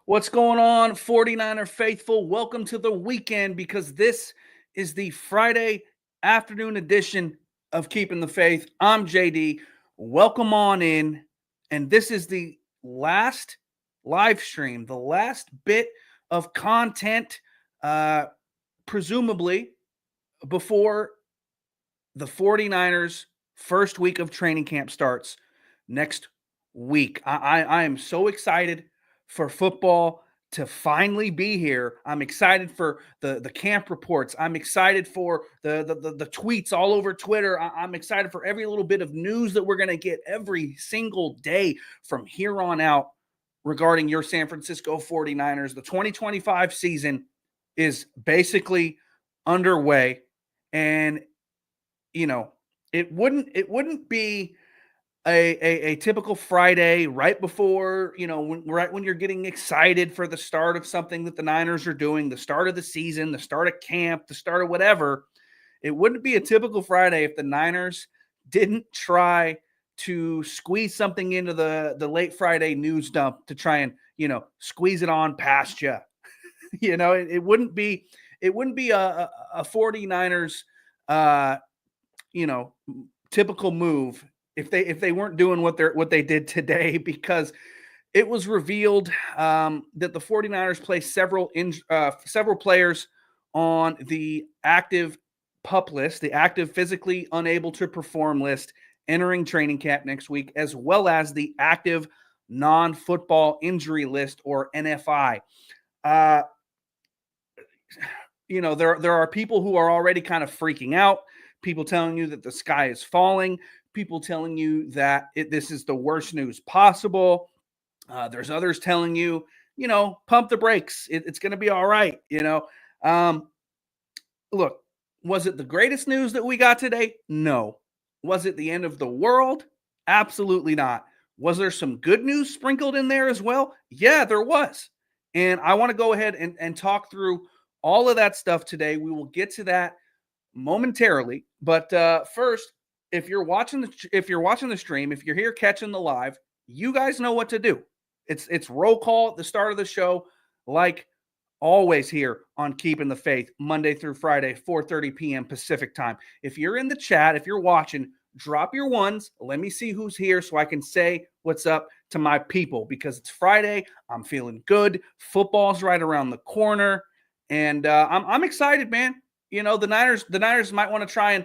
What's going on, 49er faithful? Welcome to the weekend because this is the Friday afternoon edition of Keeping the Faith. I'm JD. Welcome on in. And this is the last live stream, the last bit of content, presumably before the 49ers' first week of training camp starts next week. I am so excited for football to finally be here. I'm excited for the camp reports. I'm excited for the tweets all over Twitter. I'm excited for every little bit of news that we're going to get every single day from here on out regarding your San Francisco 49ers. The 2025 season is basically underway, and it wouldn't be a typical Friday right before, right when you're getting excited for the start of something that the Niners are doing, the start of the season, the start of camp, the start of whatever. It wouldn't be a typical Friday if the Niners didn't try to squeeze something into the late Friday news dump to try and, squeeze it on past you. It wouldn't be a 49ers typical move if they weren't doing what they did today, because it was revealed that the 49ers placed several players on the active PUP list, the active physically unable to perform list, entering training camp next week, as well as the active non-football injury list, or NFI. There are people who are already kind of freaking out. People telling you that the sky is falling. People telling you that this is the worst news possible. There's others telling you, pump the brakes. It's going to be all right. Look, was it the greatest news that we got today? No. Was it the end of the world? Absolutely not. Was there some good news sprinkled in there as well? Yeah, there was. And I want to go ahead and talk through all of that stuff today. We will get to that momentarily, but first, if you're watching the stream, if you're here catching the live, you guys know what to do. It's roll call at the start of the show, like always here on Keeping the Faith, Monday through Friday, 4:30 p.m. Pacific time. If you're in the chat, if you're watching, drop your ones. Let me see who's here so I can say what's up to my people, because it's Friday. I'm feeling good. Football's right around the corner, and I'm excited, man. The Niners might want to try and,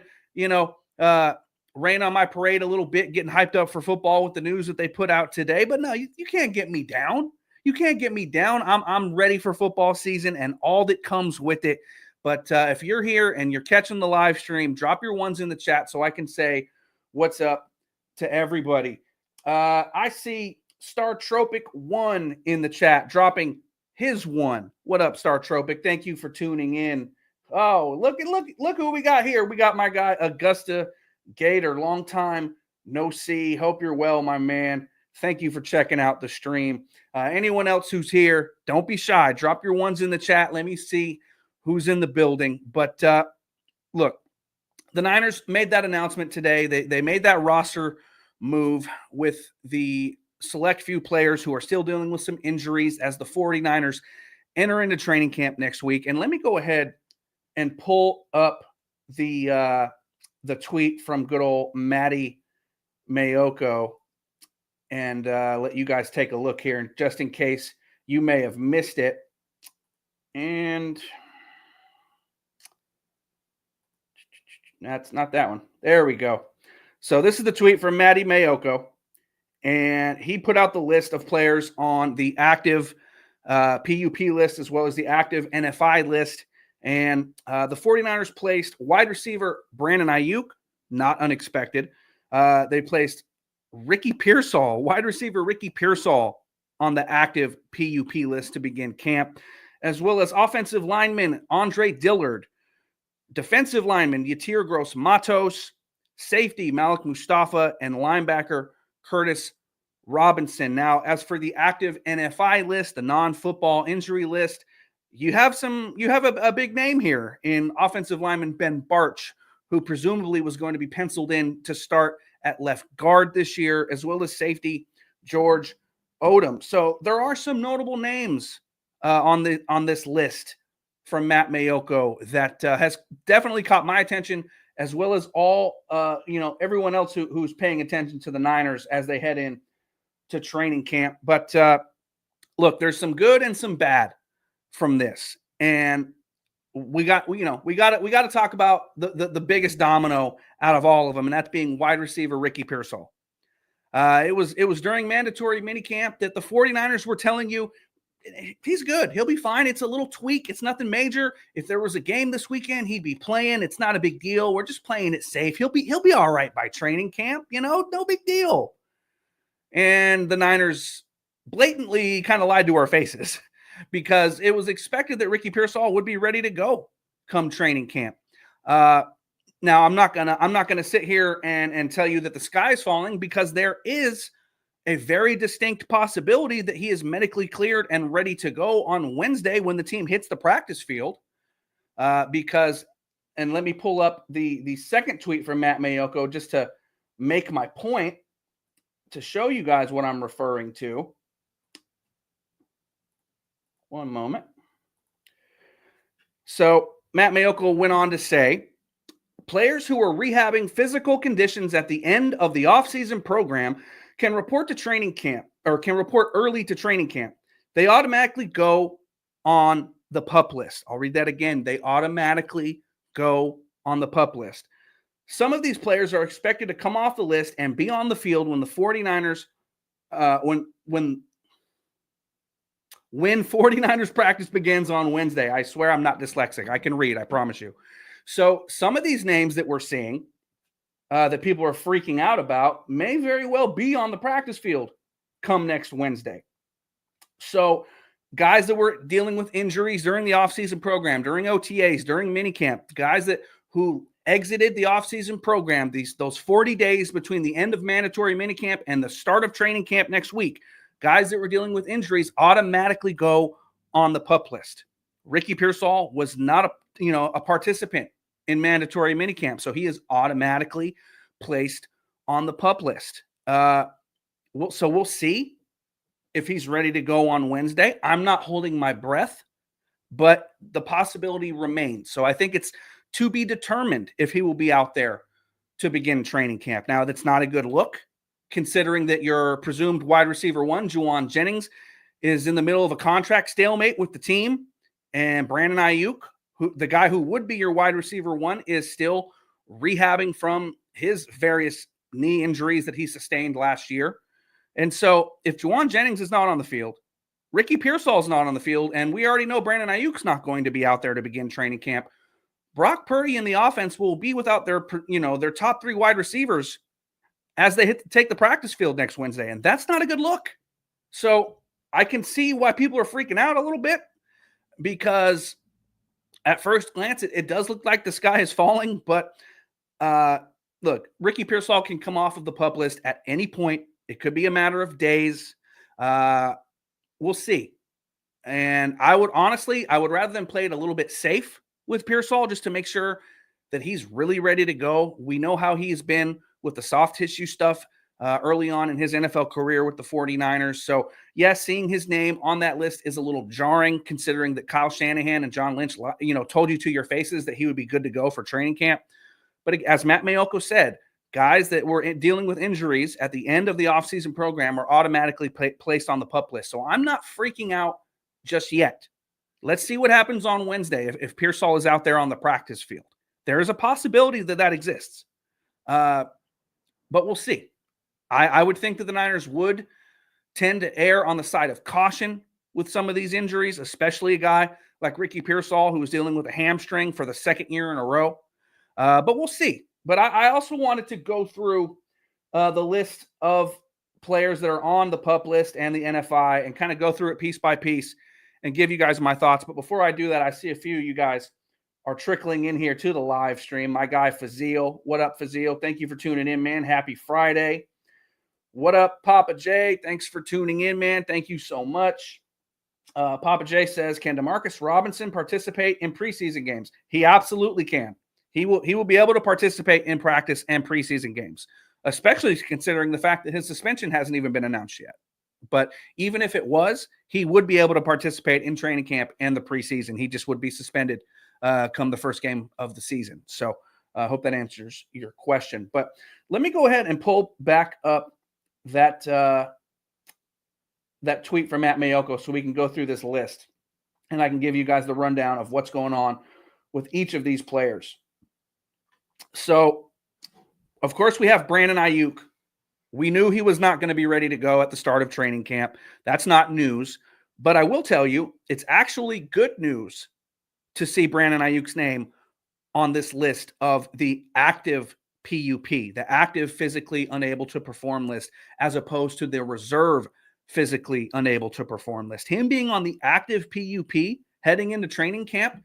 rain on my parade a little bit, getting hyped up for football with the news that they put out today. But no, you can't get me down. You can't get me down. I'm ready for football season and all that comes with it. But if you're here and you're catching the live stream, drop your ones in the chat so I can say what's up to everybody. I see Star Tropic 1 in the chat, dropping his one. What up, Star Tropic? Thank you for tuning in. Oh, look who we got here. We got my guy, Augusta Gator. Long time no see. Hope you're well, my man. Thank you for checking out the stream. Anyone else who's here, don't be shy. Drop your ones in the chat. Let me see who's in the building. But look, the Niners made that announcement today. They made that roster move with the select few players who are still dealing with some injuries as the 49ers enter into training camp next week. And let me go ahead and pull up the tweet from good old Maddie Mayoko and let you guys take a look here, just in case you may have missed it. And that's not that one. There we go. So this is the tweet from Maddie Mayoko, and he put out the list of players on the active PUP list as well as the active NFI list. And the 49ers placed wide receiver Brandon Aiyuk, not unexpected. They placed Ricky Pearsall, wide receiver Ricky Pearsall, on the active PUP list to begin camp, as well as offensive lineman Andre Dillard, defensive lineman Yatir Gross-Matos, safety Malik Mustafa, and linebacker Curtis Robinson. Now, as for the active NFI list, the non-football injury list, you have a big name here in offensive lineman Ben Barch, who presumably was going to be penciled in to start at left guard this year, as well as safety George Odom. So there are some notable names on this list from Matt Mayoko that has definitely caught my attention, as well as all everyone else who's paying attention to the Niners as they head in to training camp. But look, there's some good and some bad from this, and we got to talk about the biggest domino out of all of them, and that's being wide receiver Ricky Pearsall. It was during mandatory minicamp that the 49ers were telling you he's good. He'll be fine. It's a little tweak. It's nothing major. If there was a game this weekend, he'd be playing. It's not a big deal. We're just playing it safe. He'll be all right by training camp. No big deal. And the Niners blatantly kind of lied to our faces because it was expected that Ricky Pearsall would be ready to go come training camp. Now I'm not gonna sit here and tell you that the sky is falling, because there is a very distinct possibility that he is medically cleared and ready to go on Wednesday when the team hits the practice field. Because, and let me pull up the second tweet from Matt Mayoko just to make my point, to show you guys what I'm referring to. One moment. So Matt Mayoko went on to say, players who are rehabbing physical conditions at the end of the offseason program can report to training camp, or can report early to training camp. They automatically go on the PUP list. I'll read that again. They automatically go on the PUP list. Some of these players are expected to come off the list and be on the field when the 49ers, when 49ers practice begins on Wednesday. I swear I'm not dyslexic. I can read, I promise you. So some of these names that we're seeing that people are freaking out about may very well be on the practice field come next Wednesday. So guys that were dealing with injuries during the offseason program, during OTAs, during minicamp, guys who exited the offseason program, those 40 days between the end of mandatory minicamp and the start of training camp next week, guys that were dealing with injuries automatically go on the PUP list. Ricky Pearsall was not a participant in mandatory minicamp, so he is automatically placed on the PUP list. So we'll see if he's ready to go on Wednesday. I'm not holding my breath, but the possibility remains. So I think it's to be determined if he will be out there to begin training camp. Now, that's not a good look, considering that your presumed wide receiver one, Juwan Jennings, is in the middle of a contract stalemate with the team, and Brandon Aiyuk, the guy who would be your wide receiver one, is still rehabbing from his various knee injuries that he sustained last year. And so if Juwan Jennings is not on the field, Ricky Pearsall is not on the field, and we already know Brandon Aiyuk's not going to be out there to begin training camp, Brock Purdy and the offense will be without their top three wide receivers as they take the practice field next Wednesday. And that's not a good look. So I can see why people are freaking out a little bit, because at first glance, it does look like the sky is falling. But look, Ricky Pearsall can come off of the PUP list at any point. It could be a matter of days. We'll see. And I would rather than play it a little bit safe with Pearsall, just to make sure that he's really ready to go. We know how he's been with the soft tissue stuff early on in his NFL career with the 49ers. So, yes, seeing his name on that list is a little jarring, considering that Kyle Shanahan and John Lynch, told you to your faces that he would be good to go for training camp. But as Matt Mayoko said, guys that were dealing with injuries at the end of the offseason program are automatically placed on the PUP list. So I'm not freaking out just yet. Let's see what happens on Wednesday if Pearsall is out there on the practice field. There is a possibility that exists. But we'll see. I would think that the Niners would tend to err on the side of caution with some of these injuries, especially a guy like Ricky Pearsall, who was dealing with a hamstring for the second year in a row. But we'll see. But I also wanted to go through the list of players that are on the PUP list and the NFI and kind of go through it piece by piece and give you guys my thoughts. But before I do that, I see a few of you guys are trickling in here to the live stream. My guy, Fazil. What up, Fazil? Thank you for tuning in, man. Happy Friday. What up, Papa J? Thanks for tuning in, man. Thank you so much. Papa J says, can DeMarcus Robinson participate in preseason games? He absolutely can. He will be able to participate in practice and preseason games, especially considering the fact that his suspension hasn't even been announced yet. But even if it was, he would be able to participate in training camp and the preseason. He just would be suspended come the first game of the season. So I hope that answers your question. But let me go ahead and pull back up that that tweet from Matt Mayoko so we can go through this list and I can give you guys the rundown of what's going on with each of these players. So, of course, we have Brandon Aiyuk. We knew he was not going to be ready to go at the start of training camp. That's not news. But I will tell you, it's actually good news to see Brandon Aiyuk's name on this list of the active PUP, the active physically unable to perform list, as opposed to the reserve physically unable to perform list. Him being on the active PUP heading into training camp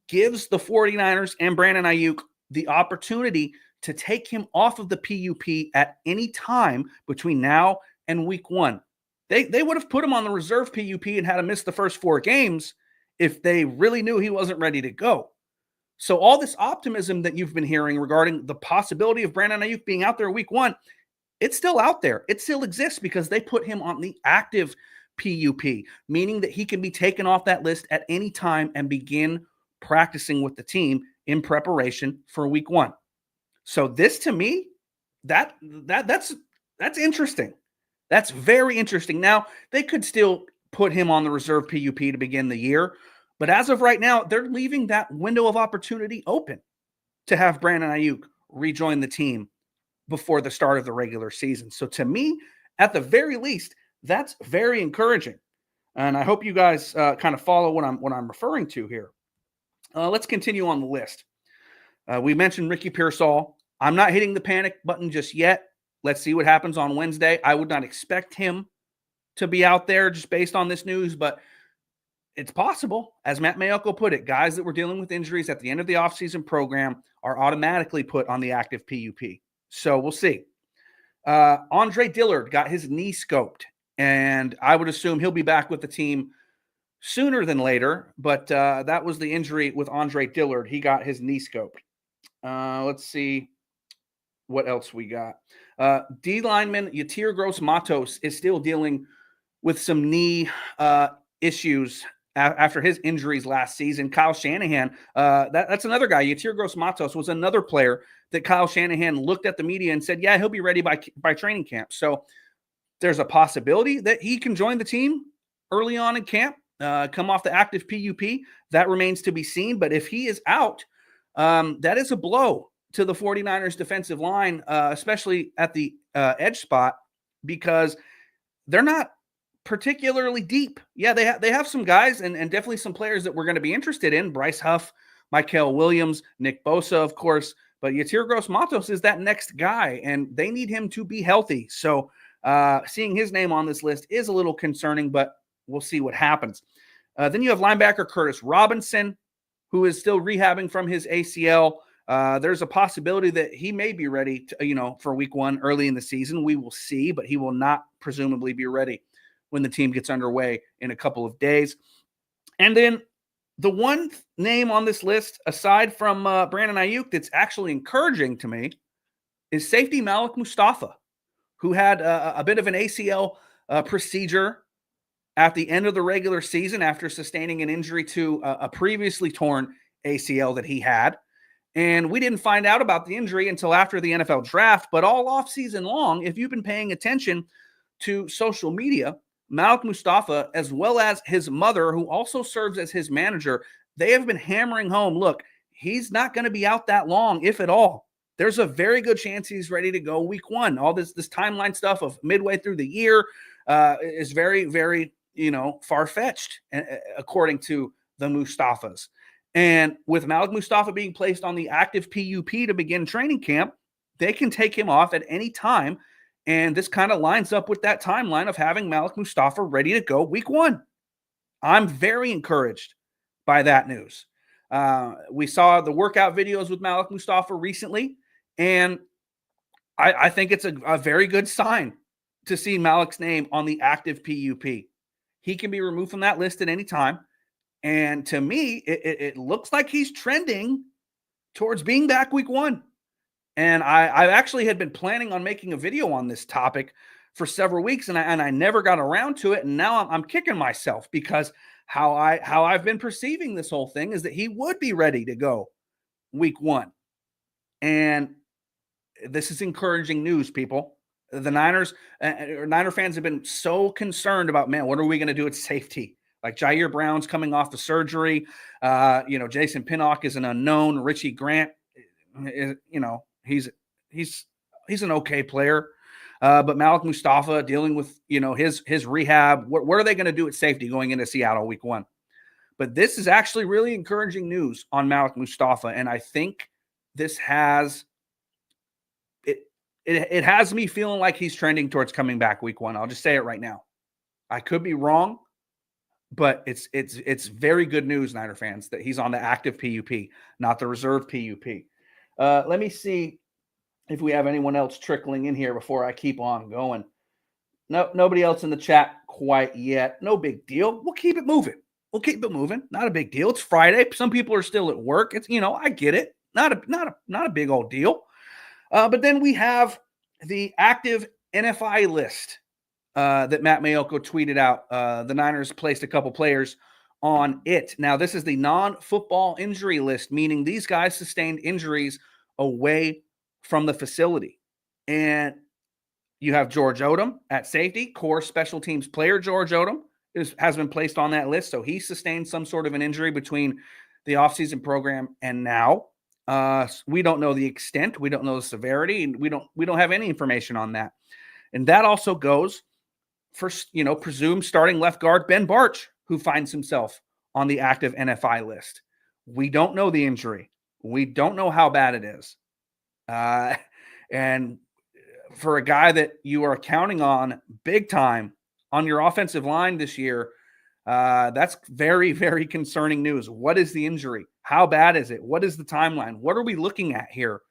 gives the 49ers and Brandon Aiyuk the opportunity to take him off of the PUP at any time between now and week 1. They would have put him on the reserve PUP and had him miss the first 4 games if they really knew he wasn't ready to go. So all this optimism that you've been hearing regarding the possibility of Brandon Aiyuk being out there week 1, it's still out there. It still exists because they put him on the active PUP, meaning that he can be taken off that list at any time and begin practicing with the team in preparation for week 1. So this, to me, that's interesting. That's very interesting. Now, they could still put him on the reserve PUP to begin the year, but as of right now, they're leaving that window of opportunity open to have Brandon Aiyuk rejoin the team before the start of the regular season. So to me, at the very least, that's very encouraging. And I hope you guys kind of follow what I'm referring to here. Let's continue on the list. We mentioned Ricky Pearsall. I'm not hitting the panic button just yet. Let's see what happens on Wednesday. I would not expect him to be out there just based on this news, but it's possible. As Matt Mayoko put it, guys that were dealing with injuries at the end of the offseason program are automatically put on the active PUP. So we'll see. Andre Dillard got his knee scoped, and I would assume he'll be back with the team sooner than later, but that was the injury with Andre Dillard. He got his knee scoped. Let's see what else we got. D lineman Yatir Gross-Matos is still dealing with some knee issues after his injuries last season. Kyle Shanahan, that's another guy. Yatir Gross-Matos was another player that Kyle Shanahan looked at the media and said, yeah, he'll be ready by training camp. So there's a possibility that he can join the team early on in camp, come off the active PUP. That remains to be seen. But if he is out, that is a blow to the 49ers defensive line, especially at the edge spot, because they're not particularly deep. Yeah, they have some guys and definitely some players that we're going to be interested in. Bryce Huff, Mykel Williams, Nick Bosa, of course. But Yatir Gross-Matos is that next guy, and they need him to be healthy. So seeing his name on this list is a little concerning, but we'll see what happens. Then you have linebacker Curtis Robinson, who is still rehabbing from his ACL. There's a possibility that he may be ready to, for week 1 early in the season. We will see, but he will not presumably be ready when the team gets underway in a couple of days. And then the one name on this list, aside from Brandon Aiyuk, that's actually encouraging to me is safety Malik Mustafa, who had a bit of an ACL procedure at the end of the regular season after sustaining an injury to a previously torn ACL that he had. And we didn't find out about the injury until after the NFL draft, but all offseason long, if you've been paying attention to social media, Malik Mustafa, as well as his mother, who also serves as his manager, they have been hammering home, look, he's not going to be out that long, if at all. There's a very good chance he's ready to go week 1. All this timeline stuff of midway through the year is very, very, far-fetched, according to the Mustafas. And with Malik Mustafa being placed on the active PUP to begin training camp, they can take him off at any time. And this kind of lines up with that timeline of having Malik Mustafa ready to go week 1. I'm very encouraged by that news. We saw the workout videos with Malik Mustafa recently, and I think it's a very good sign to see Malik's name on the active PUP. He can be removed from that list at any time. And to me, it looks like he's trending towards being back week 1. And I actually had been planning on making a video on this topic for several weeks, and I never got around to it. And now I'm kicking myself because how I've been perceiving this whole thing is that he would be ready to go week 1. And this is encouraging news, people. The Niner fans have been so concerned about, man, what are we going to do at safety? Like Jair Brown's coming off the surgery. Jason Pinnock is an unknown. Richie Grant, he's an okay player. But Malik Mustafa dealing with, his rehab. What are they going to do at safety going into Seattle week 1? But this is actually really encouraging news on Malik Mustafa. And I think this has it has me feeling like he's trending towards coming back week 1. I'll just say it right now. I could be wrong, but it's very good news, Niner fans, that he's on the active PUP, not the reserve PUP. Let me see if we have anyone else trickling in here before I keep on going. No, nobody else in the chat quite yet. No big deal. We'll keep it moving. Not a big deal. It's Friday. Some people are still at work. It's, I get it. Not a big old deal. But then we have the active NFI list that Matt Mayoko tweeted out. The Niners placed a couple players on it. Now, this is the non-football injury list, meaning these guys sustained injuries away from the facility. And you have George Odom at safety. Core special teams player George Odom has been placed on that list. So he sustained some sort of an injury between the offseason program and now. We don't know the extent. We don't know the severity. And we don't have any information on that. And that also goes for, presumed starting left guard Ben Barch, who finds himself on the active NFI list. We don't know the injury. We don't know how bad it is. And for a guy that you are counting on big time on your offensive line this year, that's very, very concerning news. What is the injury? How bad is it? What is the timeline? What are we looking at here?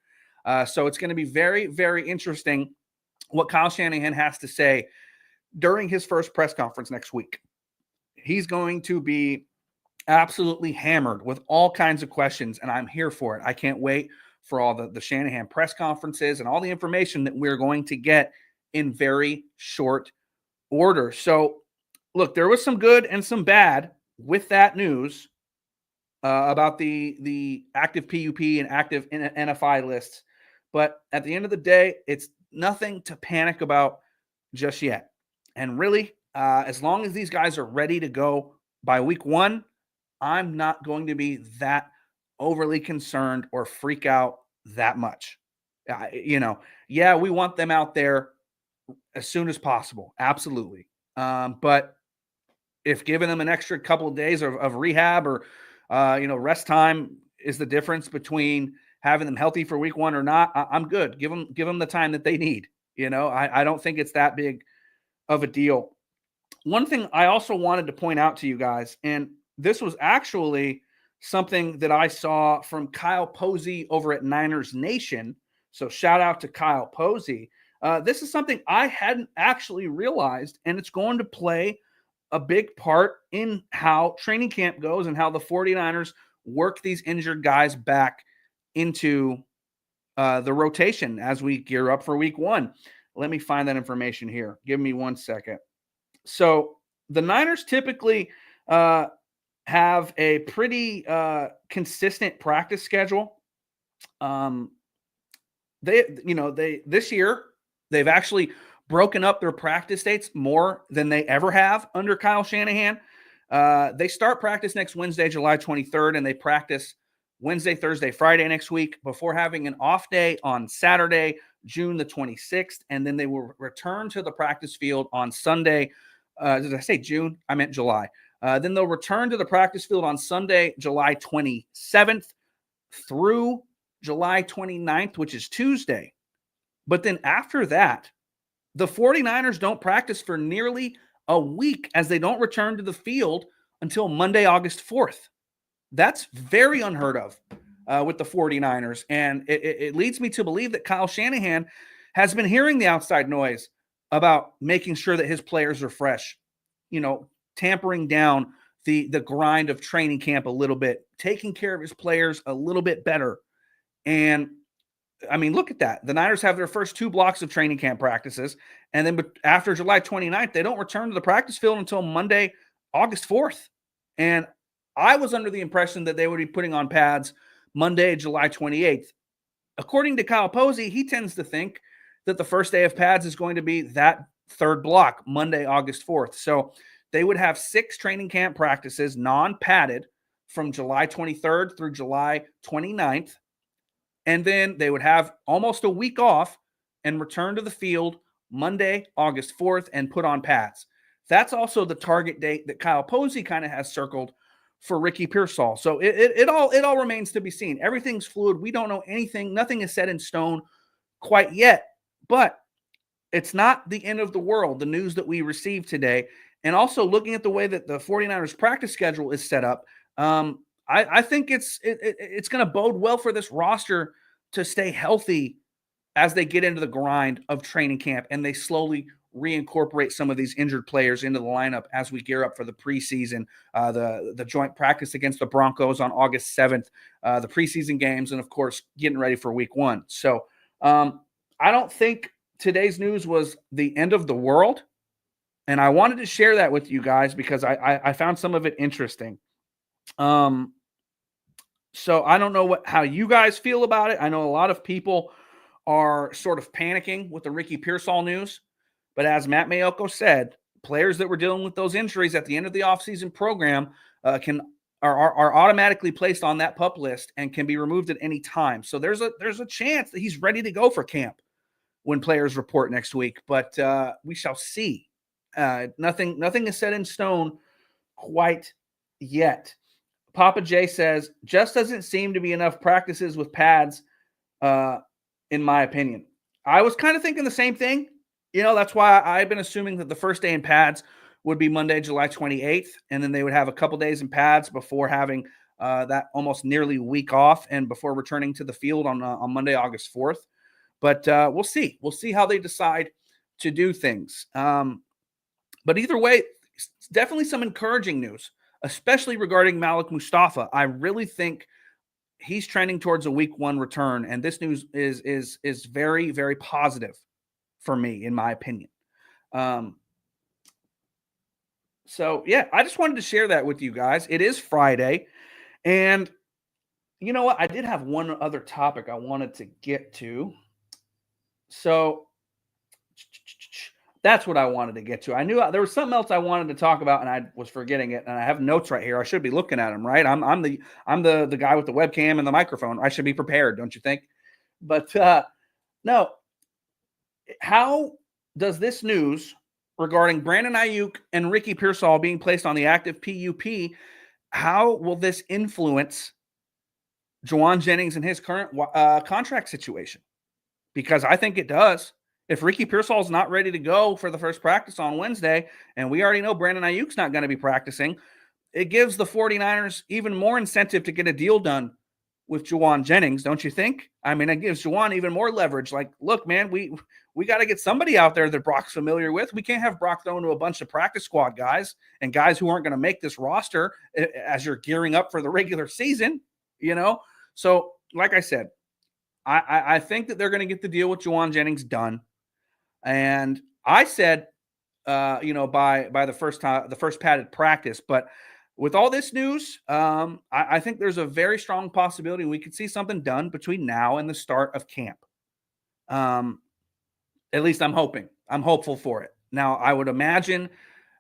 So it's going to be very, very interesting what Kyle Shanahan has to say during his first press conference next week. He's going to be absolutely hammered with all kinds of questions, and I'm here for it. I can't wait for all the Shanahan press conferences and all the information that we're going to get in very short order. So, look, there was some good and some bad with that news about the active PUP and active NFI lists. But at the end of the day, it's nothing to panic about just yet. And really, as long as these guys are ready to go by week 1, I'm not going to be that overly concerned or freak out that much. Yeah, we want them out there as soon as possible. Absolutely. But if giving them an extra couple of days of rehab or, rest time is the difference between having them healthy for week 1 or not, I'm good. Give them the time that they need. I don't think it's that big of a deal. One thing I also wanted to point out to you guys, and this was actually something that I saw from Kyle Posey over at Niners Nation. So shout out to Kyle Posey. This is something I hadn't actually realized, and it's going to play a big part in how training camp goes and how the 49ers work these injured guys back into the rotation as we gear up for week 1. Let me find that information here. Give me 1 second. So the Niners typically have a pretty consistent practice schedule. This year they've actually broken up their practice dates more than they ever have under Kyle Shanahan. They start practice next Wednesday, July 23rd, and they practice Wednesday, Thursday, Friday next week before having an off day on Saturday, June the 26th, and then they will return to the practice field on Sunday. Did I say June? I meant July. Then they'll return to the practice field on Sunday, July 27th through July 29th, which is Tuesday. But then after that, the 49ers don't practice for nearly a week as they don't return to the field until Monday, August 4th. That's very unheard of with the 49ers. And it leads me to believe that Kyle Shanahan has been hearing the outside noise about making sure that his players are fresh, tampering down the grind of training camp a little bit, taking care of his players a little bit better. And I mean, look at that. The Niners have their first 2 blocks of training camp practices, and then after July 29th, they don't return to the practice field until Monday, August 4th. And I was under the impression that they would be putting on pads Monday, July 28th. According to Kyle Posey, he tends to think that the first day of pads is going to be that third block, Monday, August 4th. So they would have 6 training camp practices, non-padded, from July 23rd through July 29th. And then they would have almost a week off and return to the field Monday, August 4th, and put on pads. That's also the target date that Kyle Posey kind of has circled for Ricky Pearsall. So it all remains to be seen. Everything's fluid. We don't know anything. Nothing is set in stone quite yet. But it's not the end of the world, the news that we received today. And also looking at the way that the 49ers practice schedule is set up, I think it's going to bode well for this roster to stay healthy as they get into the grind of training camp and they slowly reincorporate some of these injured players into the lineup as we gear up for the preseason, the joint practice against the Broncos on August 7th, the preseason games, and, of course, getting ready for week 1. So I don't think today's news was the end of the world, and I wanted to share that with you guys because I found some of it interesting. So I don't know how you guys feel about it. I know a lot of people are sort of panicking with the Ricky Pearsall news, but as Matt Mayoko said, players that were dealing with those injuries at the end of the offseason program are automatically placed on that PUP list and can be removed at any time. So there's a chance that he's ready to go for camp when players report next week, but we shall see. Nothing is set in stone quite yet. Papa J says, just doesn't seem to be enough practices with pads, in my opinion. I was kind of thinking the same thing. That's why I've been assuming that the first day in pads would be Monday, July 28th, and then they would have a couple days in pads before having that almost nearly week off and before returning to the field on Monday, August 4th. But we'll see. We'll see how they decide to do things. But either way, it's definitely some encouraging news, especially regarding Malik Mustafa. I really think he's trending towards a week 1 return, and this news is very, very positive for me, in my opinion. So, yeah, I just wanted to share that with you guys. It is Friday, and you know what? I did have one other topic I wanted to get to. So that's what I wanted to get to. I knew there was something else I wanted to talk about, and I was forgetting it. And I have notes right here. I should be looking at them, right? I'm the guy with the webcam and the microphone. I should be prepared, don't you think? But no. How does this news regarding Brandon Aiyuk and Ricky Pearsall being placed on the active PUP, how will this influence Jauan Jennings and his current contract situation? Because I think it does. If Ricky Pearsall is not ready to go for the first practice on Wednesday, and we already know Brandon Ayuk's not going to be practicing, it gives the 49ers even more incentive to get a deal done with Jauan Jennings, don't you think? I mean, it gives Jauan even more leverage. Like, look, man, we got to get somebody out there that Brock's familiar with. We can't have Brock thrown to a bunch of practice squad guys and guys who aren't going to make this roster as you're gearing up for the regular season, So, like I said, I think that they're going to get the deal with Jauan Jennings done. And I said, by the first padded practice, but with all this news, I think there's a very strong possibility we could see something done between now and the start of camp. At least I'm hoping. I'm hopeful for it. Now, I would imagine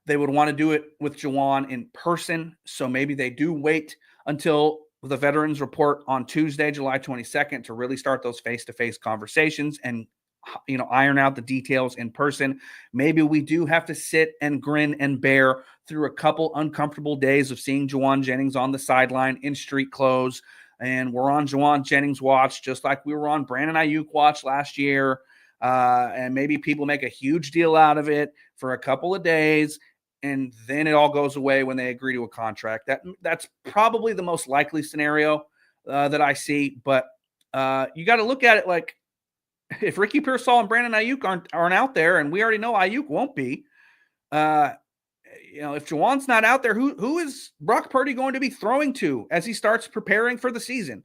they would want to do it with Jauan in person, so maybe they do wait until the veterans report on Tuesday, July 22nd, to really start those face-to-face conversations and iron out the details in person. Maybe we do have to sit and grin and bear through a couple uncomfortable days of seeing Jauan Jennings on the sideline in street clothes. And we're on Jauan Jennings watch, just like we were on Brandon Aiyuk watch last year. And maybe people make a huge deal out of it for a couple of days, and then it all goes away when they agree to a contract. That's probably the most likely scenario that I see. But you got to look at it like, if Ricky Pearsall and Brandon Aiyuk aren't out there, and we already know Aiyuk won't be, if Jauan's not out there, who is Brock Purdy going to be throwing to as he starts preparing for the season?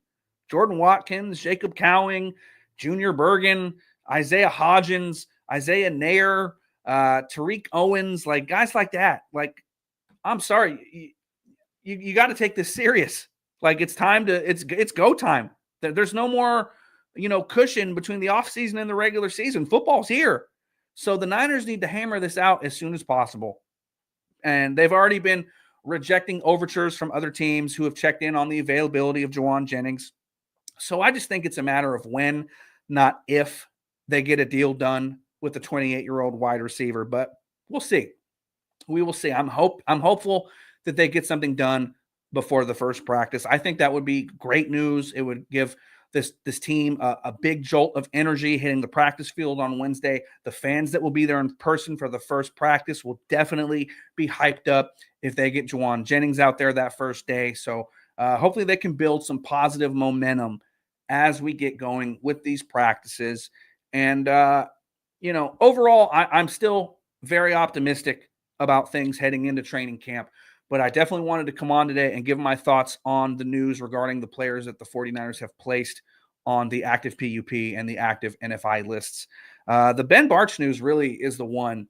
Jordan Watkins, Jacob Cowing, Junior Bergen, Isaiah Hodgins, Isaiah Nair, Tariq Owens, like guys like that. Like, I'm sorry, you got to take this serious. Like, it's time to it's go time. There's no more cushion between the offseason and the regular season. Football's here. So the Niners need to hammer this out as soon as possible. And they've already been rejecting overtures from other teams who have checked in on the availability of Jauan Jennings. So I just think it's a matter of when, not if, they get a deal done with the 28-year-old wide receiver. But we'll see. We will see. I'm hopeful that they get something done before the first practice. I think that would be great news. It would give this team a big jolt of energy hitting the practice field on Wednesday. The fans that will be there in person for the first practice will definitely be hyped up if they get Jauan Jennings out there that first day. So hopefully they can build some positive momentum as we get going with these practices. And, overall, I'm still very optimistic about things heading into training camp. But I definitely wanted to come on today and give my thoughts on the news regarding the players that the 49ers have placed on the active PUP and the active NFI lists. The Ben Bartch news really is the one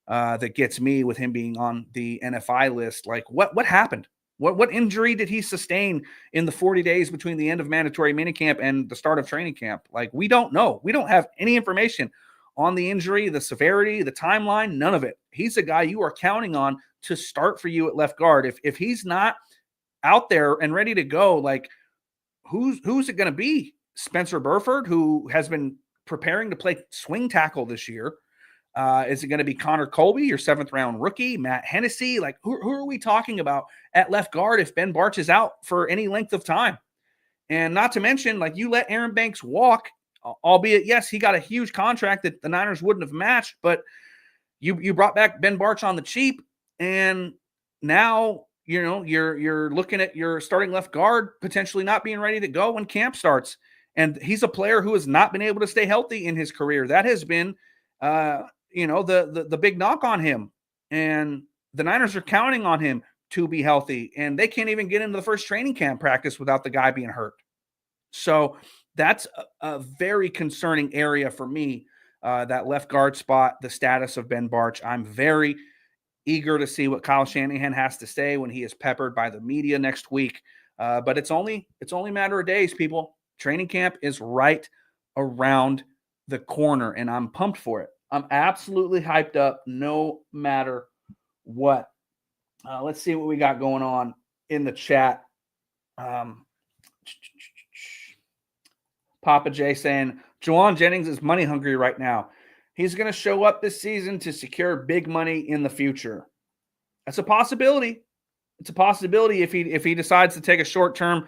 that gets me, with him being on the NFI list. Like, what happened? What injury did he sustain in the 40 days between the end of mandatory minicamp and the start of training camp? Like, we don't know. We don't have any information on the injury, the severity, the timeline, none of it. He's a guy you are counting on to start for you at left guard. If he's not out there and ready to go, like, who's it going to be? Spencer Burford, who has been preparing to play swing tackle this year. Is it going to be Connor Colby, your 7th-round rookie? Matt Hennessy? Like, who are we talking about at left guard if Ben Bartch is out for any length of time? And not to mention, like, you let Aaron Banks walk, albeit, yes, he got a huge contract that the Niners wouldn't have matched, but you brought back Ben Bartch on the cheap, and now you're looking at your starting left guard potentially not being ready to go when camp starts. And he's a player who has not been able to stay healthy in his career. That has been the big knock on him. And the Niners are counting on him to be healthy, and they can't even get into the first training camp practice without the guy being hurt. So that's a very concerning area for me, that left guard spot, the status of Ben Bartch. I'm very eager to see what Kyle Shanahan has to say when he is peppered by the media next week. But it's only a matter of days, people. Training camp is right around the corner, and I'm pumped for it. I'm absolutely hyped up no matter what. Let's see what we got going on in the chat. Papa J saying, Jauan Jennings is money hungry right now. He's going to show up this season to secure big money in the future. That's a possibility. It's a possibility if he decides to take a short-term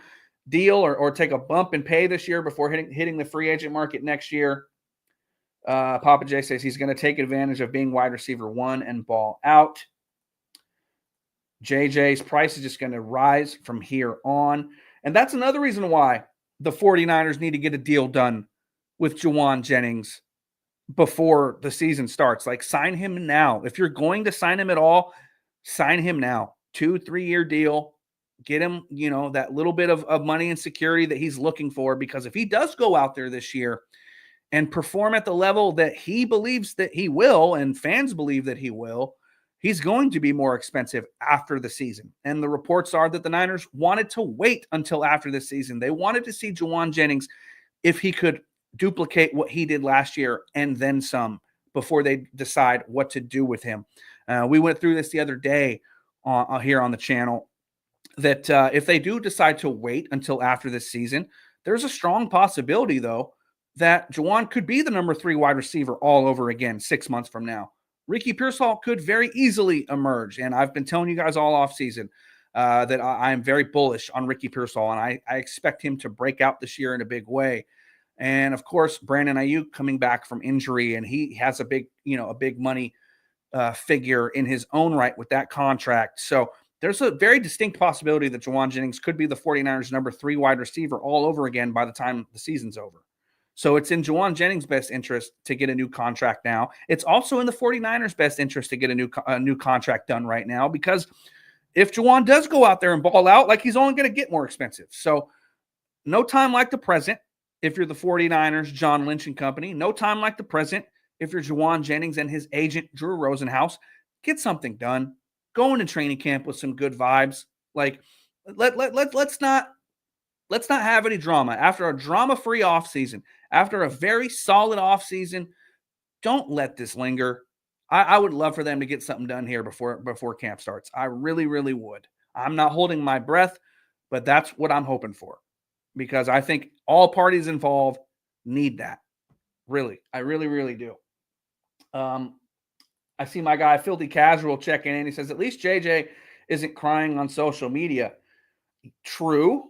deal or take a bump in pay this year before hitting the free agent market next year. Papa J says he's going to take advantage of being wide receiver 1 and ball out. JJ's price is just going to rise from here on. And that's another reason why the 49ers need to get a deal done with Jauan Jennings before the season starts. Like, sign him now. If you're going to sign him at all, sign him now. 2-3 year deal. Get him, that little bit of money and security that he's looking for, because if he does go out there this year and perform at the level that he believes that he will, and fans believe that he will, he's going to be more expensive after the season. And the reports are that the Niners wanted to wait until after the season. They wanted to see Jauan Jennings, if he could duplicate what he did last year and then some, before they decide what to do with him. We went through this the other day here on the channel, that if they do decide to wait until after this season, there's a strong possibility, though, that Jauan could be the number 3 wide receiver all over again 6 months from now. Ricky Pearsall could very easily emerge, and I've been telling you guys all offseason that I'm very bullish on Ricky Pearsall, and I expect him to break out this year in a big way. And, of course, Brandon Aiyuk coming back from injury, and he has a big money figure in his own right with that contract. So there's a very distinct possibility that Jauan Jennings could be the 49ers' number 3 wide receiver all over again by the time the season's over. So it's in Jauan Jennings' best interest to get a new contract now. It's also in the 49ers' best interest to get a new contract done right now, because if Jauan does go out there and ball out, like, he's only going to get more expensive. So no time like the present. if you're the 49ers, John Lynch and company. No time like the present if you're Juwan Jennings and his agent, Drew Rosenhaus. Get something done. Go into training camp with some good vibes. Like, let's not have any drama. After a drama-free offseason, after a very solid offseason, don't let this linger. I would love for them to get something done here before camp starts. I really, really would. I'm not holding my breath, but that's what I'm hoping for, because I think all parties involved need that. Really. I really, really do. I see my guy Filthy Casual checking in. He says, at least JJ isn't crying on social media. True.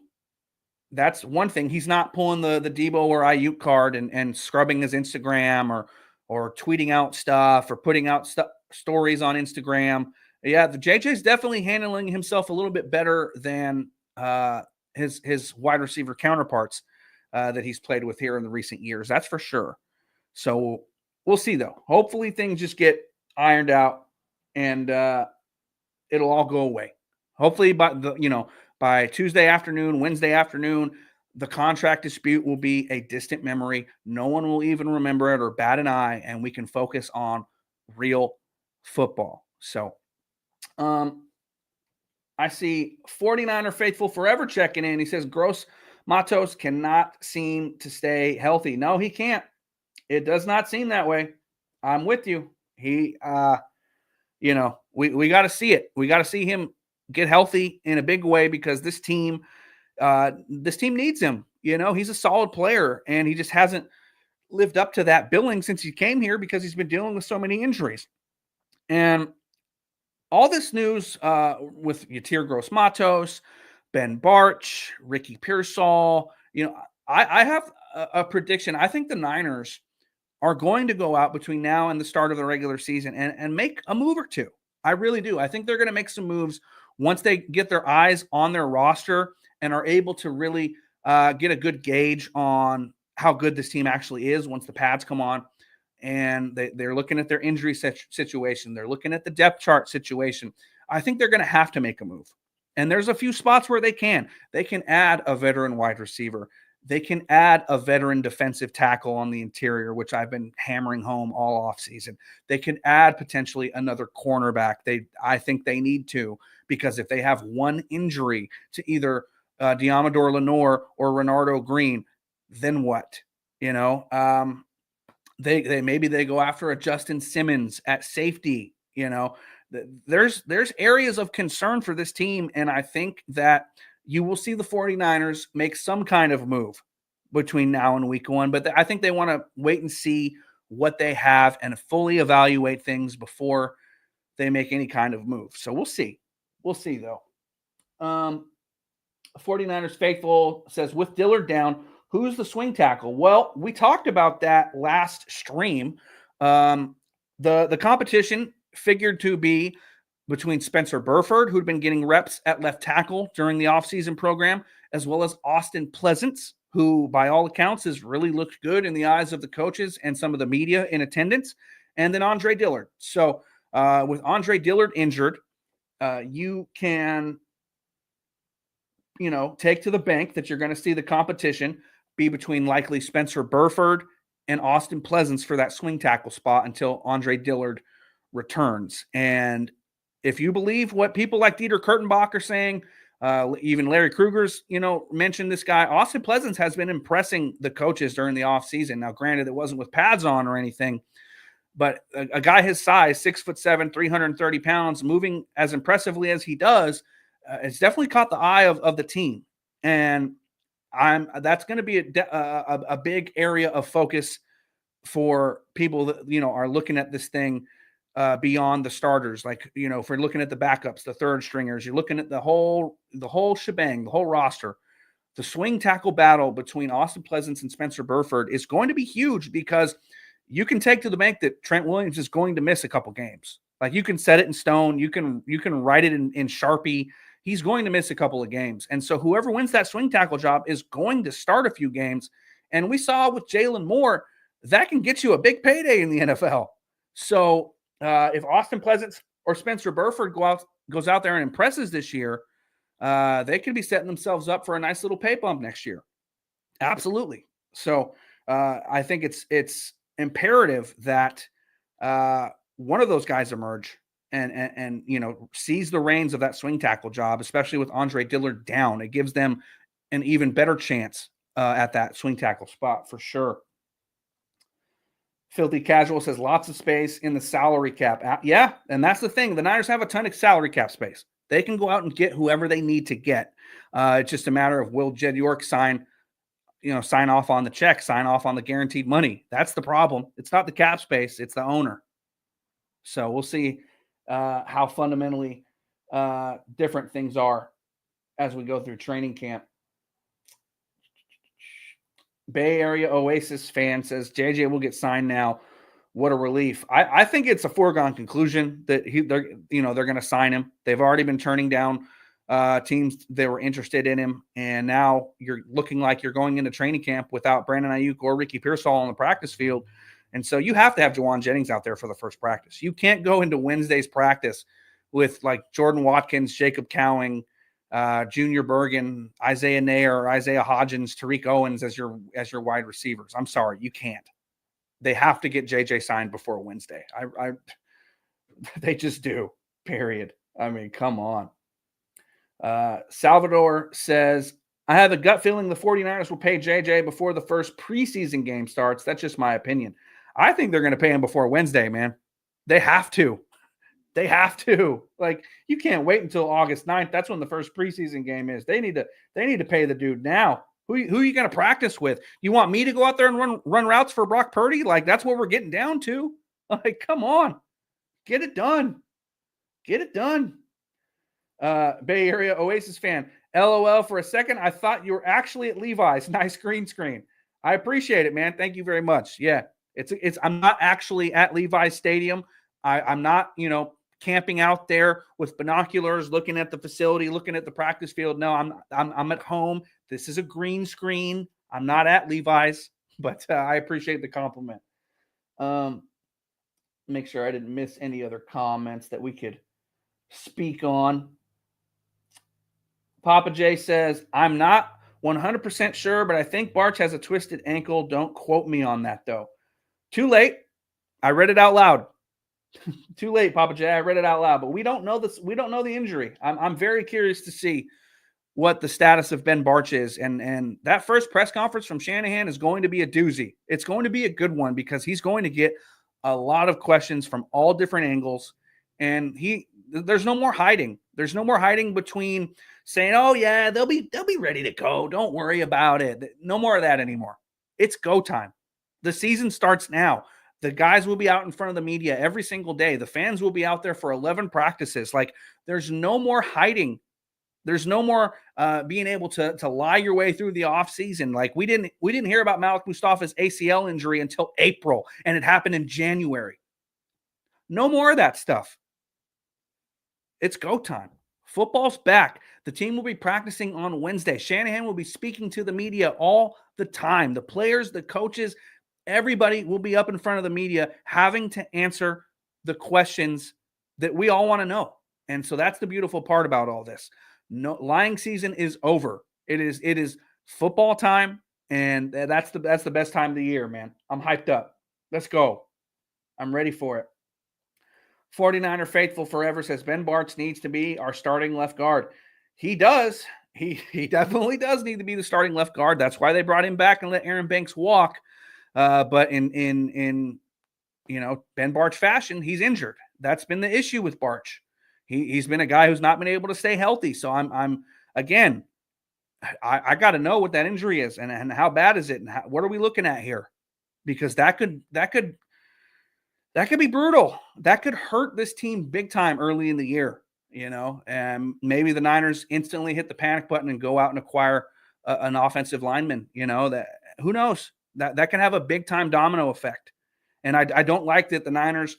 That's one thing. He's not pulling the Debo or Aiyuk card and scrubbing his Instagram or tweeting out stuff or putting out stories on Instagram. Yeah, the JJ's definitely handling himself a little bit better than his wide receiver counterparts that he's played with here in the recent years. That's for sure. So we'll see, though. Hopefully things just get ironed out and it'll all go away. Hopefully by Tuesday afternoon, Wednesday afternoon, the contract dispute will be a distant memory. No one will even remember it or bat an eye, and we can focus on real football. So I see 49er Faithful Forever checking in. He says, Gross Matos cannot seem to stay healthy. No, he can't. It does not seem that way. I'm with you. He, we got to see it. We got to see him get healthy in a big way, because this team needs him. He's a solid player, and he just hasn't lived up to that billing since he came here because he's been dealing with so many injuries. And all this news with Yatir Gross-Matos, Ben Bartch, Ricky Pearsall, I have a prediction. I think the Niners are going to go out between now and the start of the regular season and make a move or two. I really do. I think they're going to make some moves once they get their eyes on their roster and are able to really get a good gauge on how good this team actually is once the pads come on. And they're looking at their injury situation. They're looking at the depth chart situation. I think they're going to have to make a move. And there's a few spots where they can. They can add a veteran wide receiver. They can add a veteran defensive tackle on the interior, which I've been hammering home all offseason. They can add potentially another cornerback. I think they need to, because if they have one injury to either Diamador Lenore or Renardo Green, then what? They maybe they go after a Justin Simmons at safety. There's areas of concern for this team, and I think that you will see the 49ers make some kind of move between now and week one. But I think they want to wait and see what they have and fully evaluate things before they make any kind of move. So we'll see. We'll see, though. 49ers Faithful says, with Dillard down, who's the swing tackle? Well, we talked about that last stream. The competition figured to be between Spencer Burford, who'd been getting reps at left tackle during the offseason program, as well as Austin Pleasants, who by all accounts has really looked good in the eyes of the coaches and some of the media in attendance, and then Andre Dillard. So with Andre Dillard injured, you can, take to the bank that you're going to see the competition be between likely Spencer Burford and Austin Pleasants for that swing tackle spot until Andre Dillard returns. And if you believe what people like Dieter Kurtenbach are saying, even Larry Kruger's, mentioned this guy, Austin Pleasants has been impressing the coaches during the offseason. Now, granted, it wasn't with pads on or anything, but a guy his size, 6'7", 330 pounds, moving as impressively as he does, it's definitely caught the eye of the team. And that's going to be a big area of focus for people that, are looking at this thing beyond the starters. Like, if we're looking at the backups, the third stringers, you're looking at the whole shebang, the whole roster. The swing tackle battle between Austin Pleasants and Spencer Burford is going to be huge, because you can take to the bank that Trent Williams is going to miss a couple games. Like, you can set it in stone. You can write it in Sharpie. He's going to miss a couple of games. And so whoever wins that swing tackle job is going to start a few games. And we saw with Jalen Moore, that can get you a big payday in the NFL. So if Austin Pleasants or Spencer Burford goes out there and impresses this year, they could be setting themselves up for a nice little pay bump next year. Absolutely. So I think it's imperative that one of those guys emerge and seize the reins of that swing tackle job, especially with Andre Dillard down. It gives them an even better chance at that swing tackle spot for sure. Filthy Casual says lots of space in the salary cap. Yeah, and that's the thing. The Niners have a ton of salary cap space. They can go out and get whoever they need to get. It's just a matter of will Jed York sign off on the check, sign off on the guaranteed money. That's the problem. It's not the cap space, it's the owner. So we'll see how fundamentally different things are as we go through training camp. Bay Area Oasis fan says JJ will get signed now. What a relief. I think it's a foregone conclusion that they're going to sign him. They've already been turning down teams that were interested in him, and now you're looking like you're going into training camp without Brandon Aiyuk or Ricky Pearsall on the practice field. And so you have to have Jawan Jennings out there for the first practice. You can't go into Wednesday's practice with like Jordan Watkins, Jacob Cowing, Junior Bergen, Isaiah Nair, Isaiah Hodgins, Tariq Owens as your wide receivers. I'm sorry, you can't. They have to get JJ signed before Wednesday. They just do, period. I mean, come on. Salvador says, I have a gut feeling the 49ers will pay JJ before the first preseason game starts. That's just my opinion. I think they're going to pay him before Wednesday, man. They have to. They have to. Like, you can't wait until August 9th. That's when the first preseason game is. They need to pay the dude now. Who are you going to practice with? You want me to go out there and run routes for Brock Purdy? Like, that's what we're getting down to. Like, come on. Get it done. Get it done. Bay Area Oasis fan. LOL, for a second, I thought you were actually at Levi's. Nice green screen. I appreciate it, man. Thank you very much. Yeah, I'm not actually at Levi's Stadium. I'm not, camping out there with binoculars, looking at the facility, looking at the practice field. No, I'm at home. This is a green screen. I'm not at Levi's, but I appreciate the compliment. Make sure I didn't miss any other comments that we could speak on. Papa J says, I'm not 100% sure, but I think Barch has a twisted ankle. Don't quote me on that, though. Too late. I read it out loud. Too late, Papa J. I read it out loud, but we don't know this. We don't know the injury. I'm very curious to see what the status of Ben Barch is. And that first press conference from Shanahan is going to be a doozy. It's going to be a good one because he's going to get a lot of questions from all different angles. And there's no more hiding. There's no more hiding between saying, oh yeah, they'll be ready to go. Don't worry about it. No more of that anymore. It's go time. The season starts now. The guys will be out in front of the media every single day. The fans will be out there for 11 practices. Like, there's no more hiding. There's no more being able to lie your way through the offseason. Like, we didn't hear about Malik Mustafa's ACL injury until April, and it happened in January. No more of that stuff. It's go time. Football's back. The team will be practicing on Wednesday. Shanahan will be speaking to the media all the time. The players, the coaches, everybody will be up in front of the media having to answer the questions that we all want to know. And so that's the beautiful part about all this. No, lying season is over. It is football time, and that's the best time of the year, man. I'm hyped up. Let's go. I'm ready for it. 49er Faithful Forever says Ben Barch needs to be our starting left guard. He does. He definitely does need to be the starting left guard. That's why they brought him back and let Aaron Banks walk. But in Ben Barch fashion, he's injured. That's been the issue with Barch. He's been a guy who's not been able to stay healthy. So I'm again, I got to know what that injury is and how bad is it and what are we looking at here? Because that could be brutal. That could hurt this team big time early in the year, and maybe the Niners instantly hit the panic button and go out and acquire an offensive lineman, that who knows. That can have a big time domino effect. And I don't like that the Niners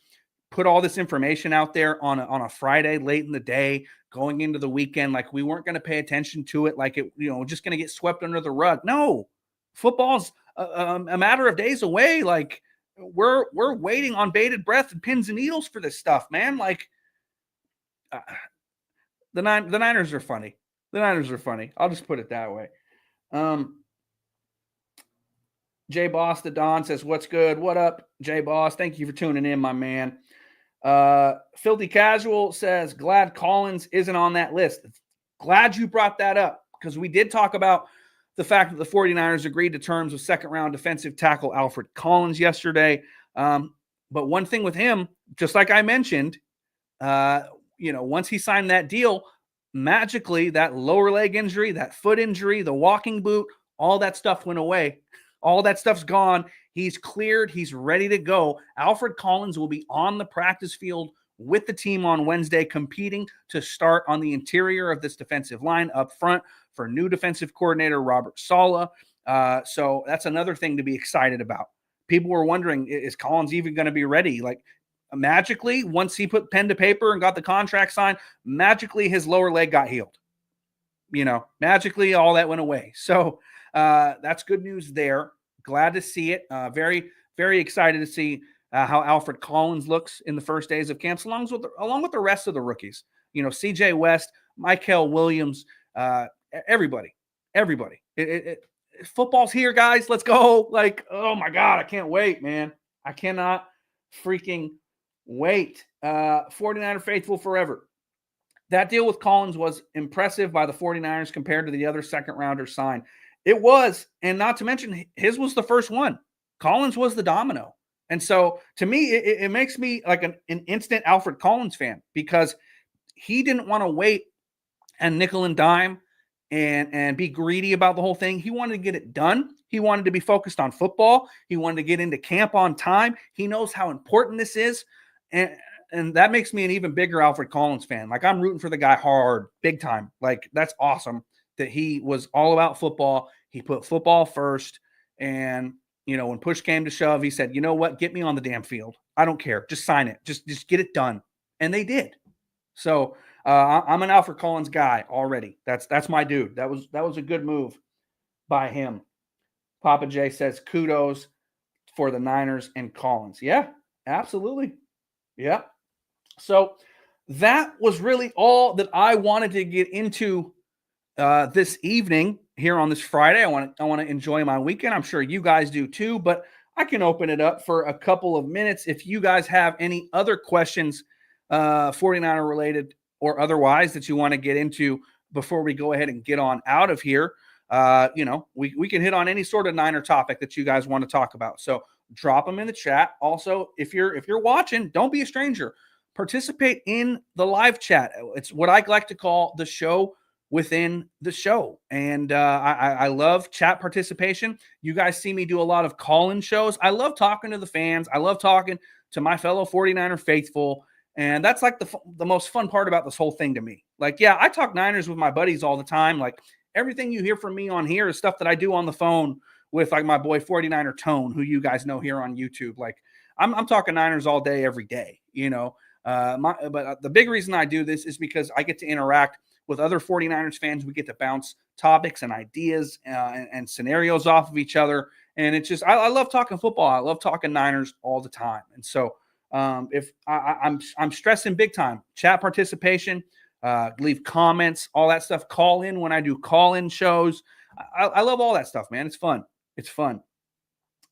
put all this information out there on a Friday late in the day going into the weekend. Like we weren't going to pay attention to it. Like it, just going to get swept under the rug. No, football's a matter of days away. Like we're waiting on bated breath and pins and needles for this stuff, man. Like the Niners are funny. The Niners are funny. I'll just put it that way. Jay Boss the Don says, what's good? What up, Jay Boss? Thank you for tuning in, my man. Filthy Casual says, glad Collins isn't on that list. Glad you brought that up, because we did talk about the fact that the 49ers agreed to terms with second-round defensive tackle Alfred Collins yesterday. But one thing with him, just like I mentioned, once he signed that deal, magically that lower leg injury, that foot injury, the walking boot, all that stuff went away. All that stuff's gone. He's cleared. He's ready to go. Alfred Collins will be on the practice field with the team on Wednesday, competing to start on the interior of this defensive line up front for new defensive coordinator Robert Saleh. So that's another thing to be excited about. People were wondering, is Collins even going to be ready? Like, magically, once he put pen to paper and got the contract signed, magically his lower leg got healed. Magically all that went away. So that's good news there. Glad to see it. Very, very excited to see how Alfred Collins looks in the first days of camps, along with the rest of the rookies. CJ West, Michael Williams, everybody. Football's here, guys. Let's go. Like, oh my God, I can't wait, man. I cannot freaking wait. 49er faithful forever. That deal with Collins was impressive by the 49ers compared to the other second rounders signed. It was, and not to mention, his was the first one. Collins was the domino. And so, to me, it makes me like an instant Alfred Collins fan, because he didn't want to wait and nickel and dime and be greedy about the whole thing. He wanted to get it done. He wanted to be focused on football. He wanted to get into camp on time. He knows how important this is. And that makes me an even bigger Alfred Collins fan. Like, I'm rooting for the guy hard, big time. Like, that's awesome that he was all about football. He put football first. And, when push came to shove, he said, you know what? Get me on the damn field. I don't care. Just sign it. Just get it done. And they did. So I'm an Alfred Collins guy already. That's my dude. That was a good move by him. Papa J says, kudos for the Niners and Collins. Yeah, absolutely. Yeah. So that was really all that I wanted to get into this evening here on this Friday. I want to enjoy my weekend. I'm sure you guys do too, but I can open it up for a couple of minutes if you guys have any other questions, 49er related or otherwise, that you want to get into before we go ahead and get on out of here. We can hit on any sort of Niner topic that you guys want to talk about. So drop them in the chat. Also, if you're watching, don't be a stranger. Participate in the live chat. It's what I like to call the show within the show. And I love chat participation. You guys see me do a lot of call-in shows. I love talking to the fans. I love talking to my fellow 49er faithful. And that's like the most fun part about this whole thing to me. Like, yeah, I talk Niners with my buddies all the time. Like, everything you hear from me on here is stuff that I do on the phone with, like, my boy 49er Tone, who you guys know here on YouTube. Like, I'm talking Niners all day, every day, but the big reason I do this is because I get to interact with other 49ers fans. We get to bounce topics and ideas and scenarios off of each other. And it's just, I love talking football. I love talking Niners all the time. And so if I'm stressing big time, chat participation, leave comments, all that stuff, call in when I do call-in shows. I love all that stuff, man. It's fun. It's fun.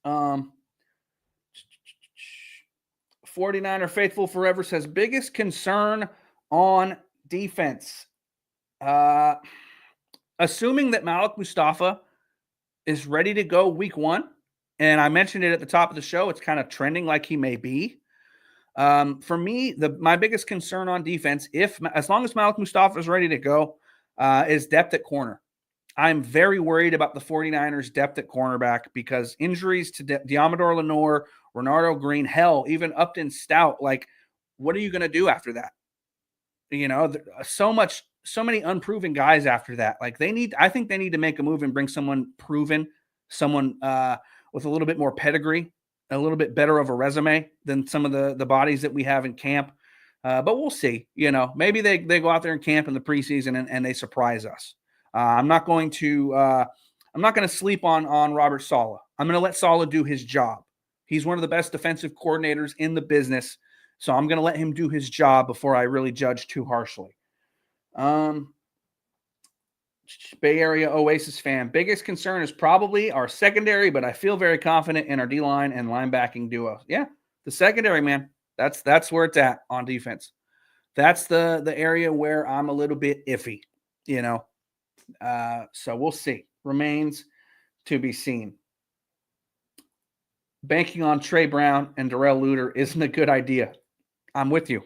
49er faithful forever says, biggest concern on defense. Assuming that Malik Mustafa is ready to go week one, and I mentioned it at the top of the show, it's kind of trending like he may be. For me, my biggest concern on defense, as long as Malik Mustafa is ready to go, is depth at corner. I'm very worried about the 49ers' depth at cornerback, because injuries to Diamador Lenore, Renardo Green, hell, even Upton Stout. Like, what are you going to do after that? So many unproven guys after that. Like, I think they need to make a move and bring someone proven, someone with a little bit more pedigree, a little bit better of a resume than some of the bodies that we have in camp. But we'll see. Maybe they go out there in camp in the preseason and they surprise us. I'm not going to sleep on Robert Saleh. I'm going to let Saleh do his job. He's one of the best defensive coordinators in the business, so I'm going to let him do his job before I really judge too harshly. Bay Area Oasis fan. Biggest concern is probably our secondary, but I feel very confident in our D-line and linebacking duo. Yeah, the secondary, man. That's where it's at on defense. That's the area where I'm a little bit iffy, you know. So we'll see. Remains to be seen. Banking on Trey Brown and Darrell Luter isn't a good idea. I'm with you.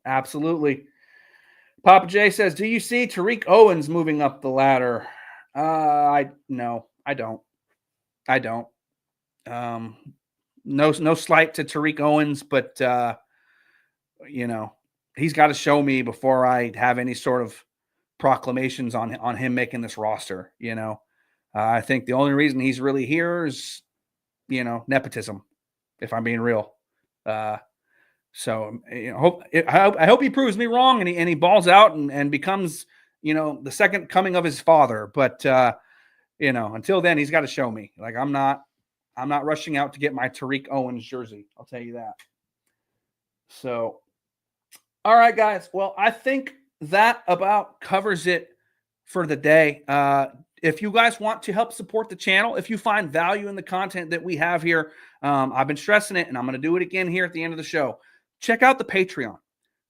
Absolutely. Papa J says, "Do you see Tariq Owens moving up the ladder?" No, I don't. I don't. No slight to Tariq Owens, but he's got to show me before I have any sort of proclamations on him making this roster. I think the only reason he's really here is nepotism, if I'm being real. So I hope he proves me wrong and he balls out and becomes the second coming of his father. But until then, he's got to show me. Like I'm not rushing out to get my Tariq Owens jersey. I'll tell you that. So, all right, guys. Well, I think that about covers it for the day. If you guys want to help support the channel, if you find value in the content that we have here, I've been stressing it and I'm going to do it again here at the end of the show. Check out the Patreon,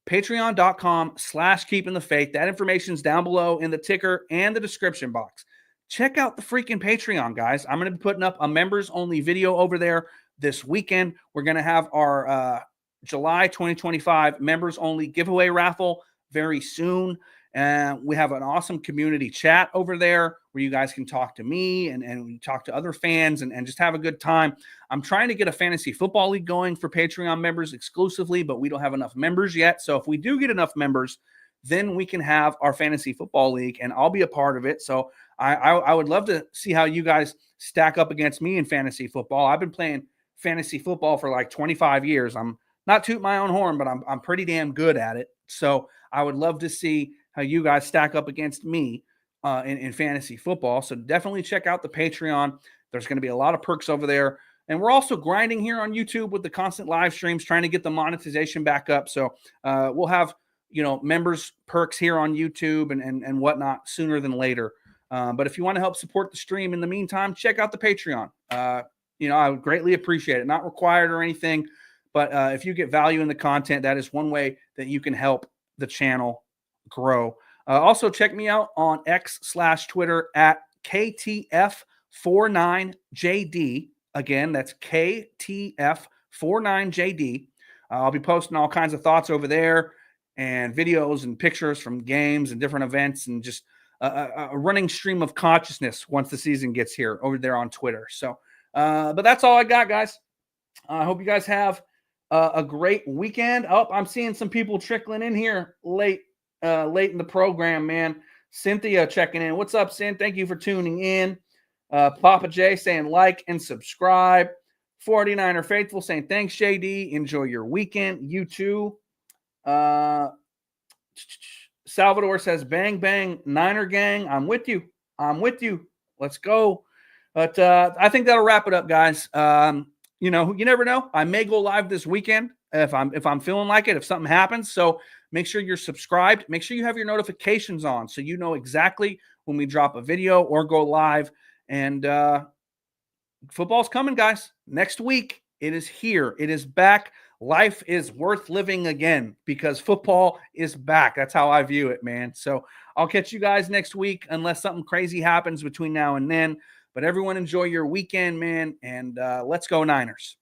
patreon.com/keepingthefaith. That information's down below in the ticker and the description box. Check out the freaking Patreon, guys. I'm going to be putting up a members only video over there this weekend. We're going to have our July 2025 members only giveaway raffle very soon. And we have an awesome community chat over there where you guys can talk to me and talk to other fans and just have a good time. I'm trying to get a fantasy football league going for Patreon members exclusively, but we don't have enough members yet. So if we do get enough members, then we can have our fantasy football league and I'll be a part of it. So I would love to see how you guys stack up against me in fantasy football. I've been playing fantasy football for like 25 years. I'm not toot my own horn, but I'm pretty damn good at it. So I would love to see how you guys stack up against me in fantasy football. So definitely check out the Patreon. There's going to be a lot of perks over there. And we're also grinding here on YouTube with the constant live streams, trying to get the monetization back up. So we'll have, members perks here on YouTube and whatnot sooner than later. But if you want to help support the stream in the meantime, check out the Patreon. I would greatly appreciate it. Not required or anything, but if you get value in the content, that is one way that you can help the channel grow. Also check me out on X/Twitter at KTF49JD. Again, that's KTF49JD. I'll be posting all kinds of thoughts over there and videos and pictures from games and different events and just a running stream of consciousness once the season gets here over there on Twitter. So, but that's all I got, guys. I hope you guys have a great weekend. Oh, I'm seeing some people trickling in here late in the program, man. Cynthia checking in. What's up, Cyn? Thank you for tuning in. Papa J saying like and subscribe. 49er Faithful saying thanks, JD. Enjoy your weekend. You too. Salvador says bang, bang, Niner gang. I'm with you. Let's go. But I think that'll wrap it up, guys. You never know. I may go live this weekend if I'm feeling like it, if something happens. So make sure you're subscribed. Make sure you have your notifications on so you know exactly when we drop a video or go live. And football's coming, guys. Next week, it is here. It is back. Life is worth living again because football is back. That's how I view it, man. So I'll catch you guys next week unless something crazy happens between now and then. But everyone enjoy your weekend, man. And let's go Niners.